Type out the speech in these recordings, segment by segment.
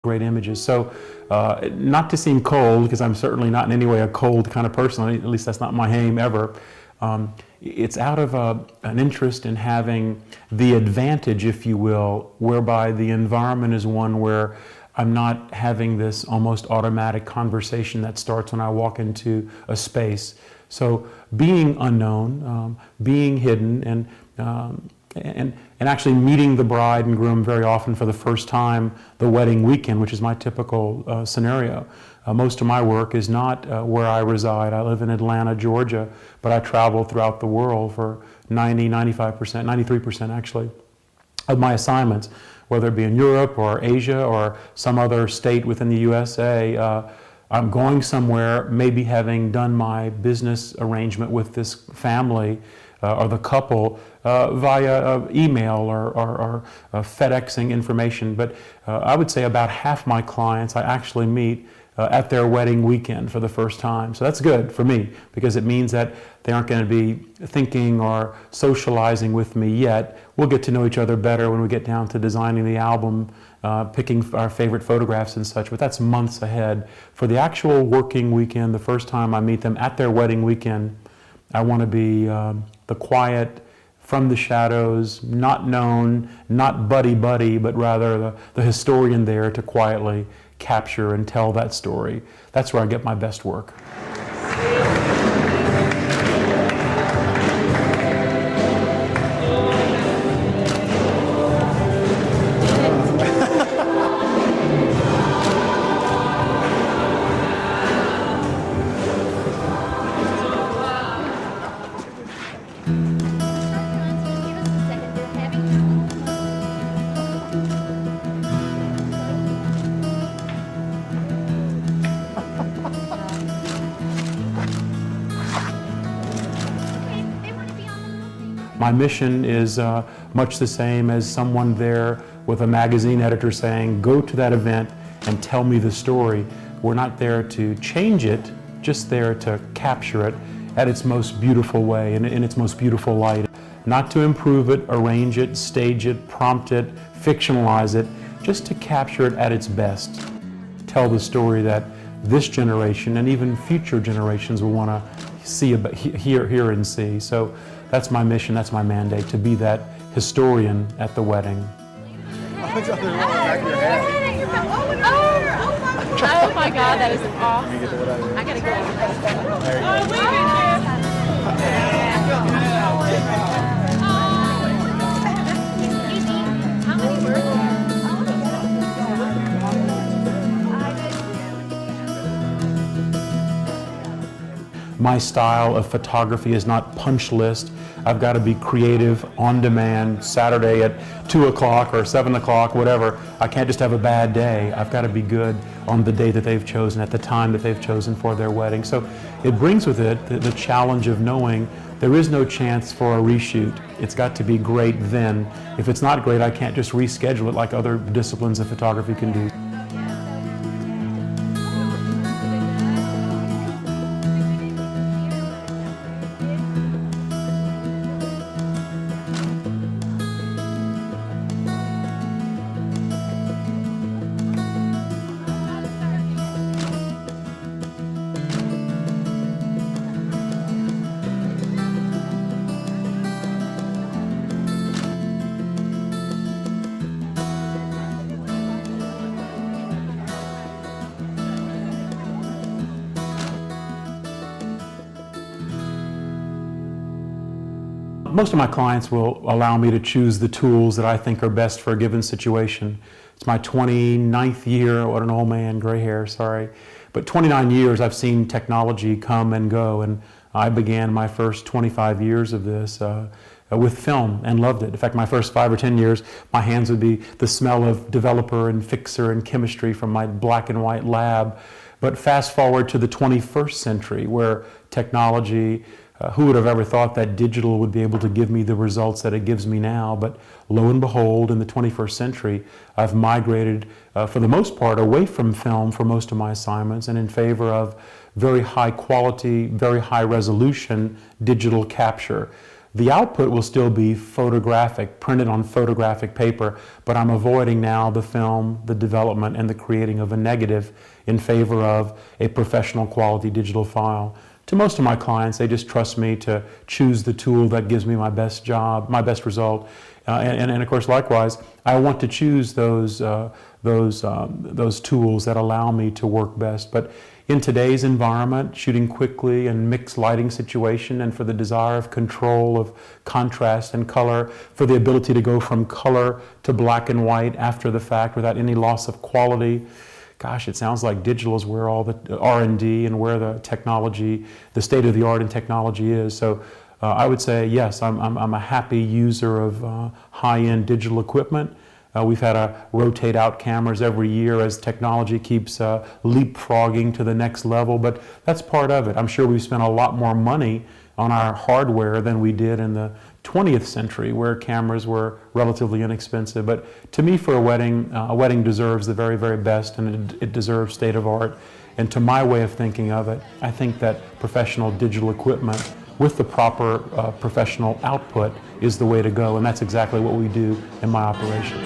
great images. So not to seem cold, because I'm certainly not in any way a cold kind of person, at least that's not my aim ever. It's out of an interest in having the advantage, if you will, whereby the environment is one where I'm not having this almost automatic conversation that starts when I walk into a space. So being unknown, being hidden, and actually meeting the bride and groom very often for the first time the wedding weekend, which is my typical scenario. Most of my work is not where I reside. I live in Atlanta, Georgia, but I travel throughout the world for 90, 95%, 93% actually, of my assignments, whether it be in Europe or Asia or some other state within the USA. I'm going somewhere, maybe having done my business arrangement with this family or the couple via email or FedExing information. But I would say about half my clients I actually meet at their wedding weekend for the first time. So that's good for me, because it means that they aren't going to be thinking or socializing with me yet. We'll get to know each other better when we get down to designing the album, picking our favorite photographs and such, but that's months ahead. For the actual working weekend, the first time I meet them at their wedding weekend, I want to be the quiet, from the shadows, not known, not buddy-buddy, but rather the historian there to quietly capture and tell that story. That's where I get my best work. My mission is much the same as someone there with a magazine editor saying, go to that event and tell me the story. We're not there to change it, just there to capture it at its most beautiful way and in its most beautiful light. Not to improve it, arrange it, stage it, prompt it, fictionalize it, just to capture it at its best. Tell the story that this generation and even future generations will want to see, hear and see. So that's my mission, that's my mandate, to be that historian at the wedding. Oh my God, that is awesome. I gotta go. My style of photography is not punch list. I've got to be creative, on demand, Saturday at 2 o'clock or 7 o'clock, whatever. I can't just have a bad day. I've got to be good on the day that they've chosen, at the time that they've chosen for their wedding. So it brings with it the challenge of knowing there is no chance for a reshoot. It's got to be great then. If it's not great, I can't just reschedule it like other disciplines of photography can do. Most of my clients will allow me to choose the tools that I think are best for a given situation. It's my 29th year, what an old man, gray hair, sorry. But 29 years I've seen technology come and go, and I began my first 25 years of this with film and loved it. In fact, my first 5 or 10 years, my hands would be the smell of developer and fixer and chemistry from my black and white lab. But fast forward to the 21st century, where technology, who would have ever thought that digital would be able to give me the results that it gives me now? But lo and behold, in the 21st century, I've migrated, for the most part, away from film for most of my assignments and in favor of very high quality, very high resolution digital capture. The output will still be photographic, printed on photographic paper, but I'm avoiding now the film, the development, and the creating of a negative in favor of a professional quality digital file. To most of my clients, they just trust me to choose the tool that gives me my best job, my best result. And of course, likewise, I want to choose those tools that allow me to work best. But in today's environment, shooting quickly and mixed lighting situation, and for the desire of control of contrast and color, for the ability to go from color to black and white after the fact without any loss of quality, gosh, it sounds like digital is where all the R&D and where the technology, the state of the art in technology is. So I would say, yes, I'm a happy user of high-end digital equipment. We've had to rotate out cameras every year as technology keeps leapfrogging to the next level, but that's part of it. I'm sure we've spent a lot more money on our hardware than we did in the 20th century, where cameras were relatively inexpensive. But to me, for a wedding deserves the very, very best, and it deserves state of art. And to my way of thinking of it, I think that professional digital equipment with the proper professional output is the way to go, and that's exactly what we do in my operation.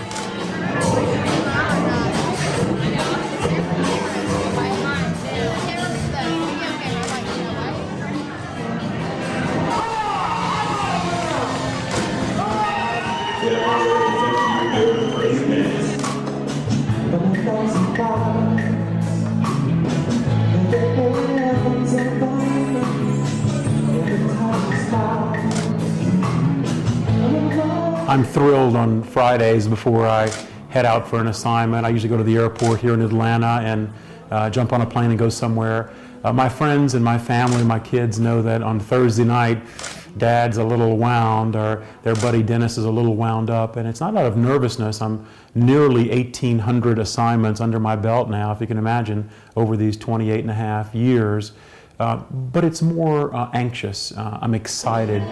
I'm thrilled on Fridays before I head out for an assignment. I usually go to the airport here in Atlanta and jump on a plane and go somewhere. My friends and my family, my kids know that on Thursday night, Dad's a little wound, or their buddy Dennis is a little wound up, and it's not out of nervousness. I'm nearly 1,800 assignments under my belt now, if you can imagine, over these 28 and a half years. But it's more anxious. I'm excited.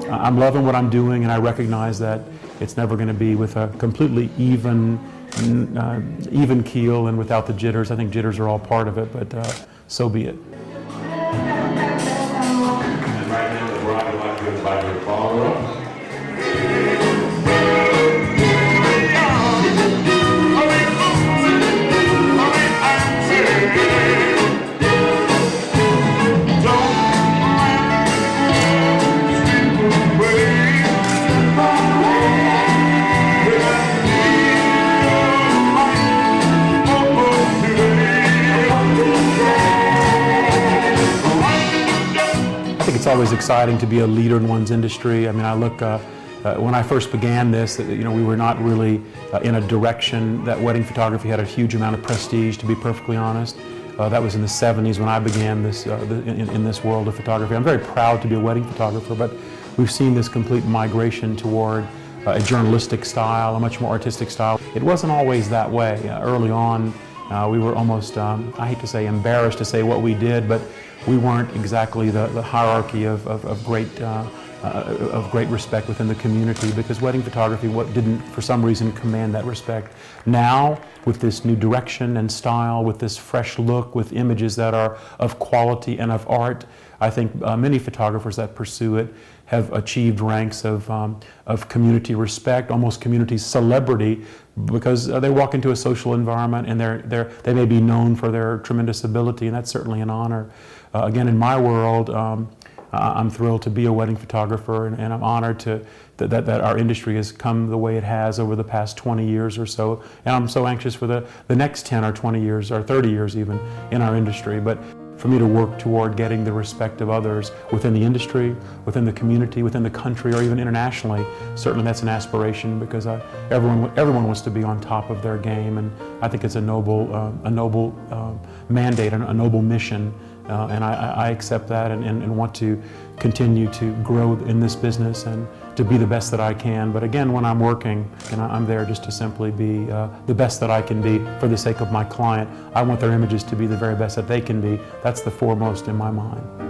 I'm loving what I'm doing, and I recognize that it's never going to be with a completely even keel and without the jitters. I think jitters are all part of it, but so be it. And right now, the bride would like to invite her follow-up. It's always exciting to be a leader in one's industry. I mean, I look, when I first began this, we were not really in a direction that wedding photography had a huge amount of prestige, to be perfectly honest. That was in the 70s when I began this, in this world of photography. I'm very proud to be a wedding photographer, but we've seen this complete migration toward a journalistic style, a much more artistic style. It wasn't always that way. Early on, we were almost, I hate to say embarrassed to say what we did, but we weren't exactly the hierarchy of great respect within the community, because wedding photography didn't, for some reason, command that respect. Now, with this new direction and style, with this fresh look, with images that are of quality and of art, I think many photographers that pursue it have achieved ranks of community respect, almost community celebrity, because they walk into a social environment and they may be known for their tremendous ability, and that's certainly an honor. Again, in my world, I'm thrilled to be a wedding photographer, and I'm honored that our industry has come the way it has over the past 20 years or so, and I'm so anxious for the next 10 or 20 years, or 30 years even, in our industry. But for me to work toward getting the respect of others within the industry, within the community, within the country, or even internationally, certainly that's an aspiration, because everyone wants to be on top of their game, and I think it's a noble mandate, a noble mission, and I accept that and want to continue to grow in this business and to be the best that I can. But again, when I'm working, and I'm there just to simply be the best that I can be for the sake of my client. I want their images to be the very best that they can be. That's the foremost in my mind.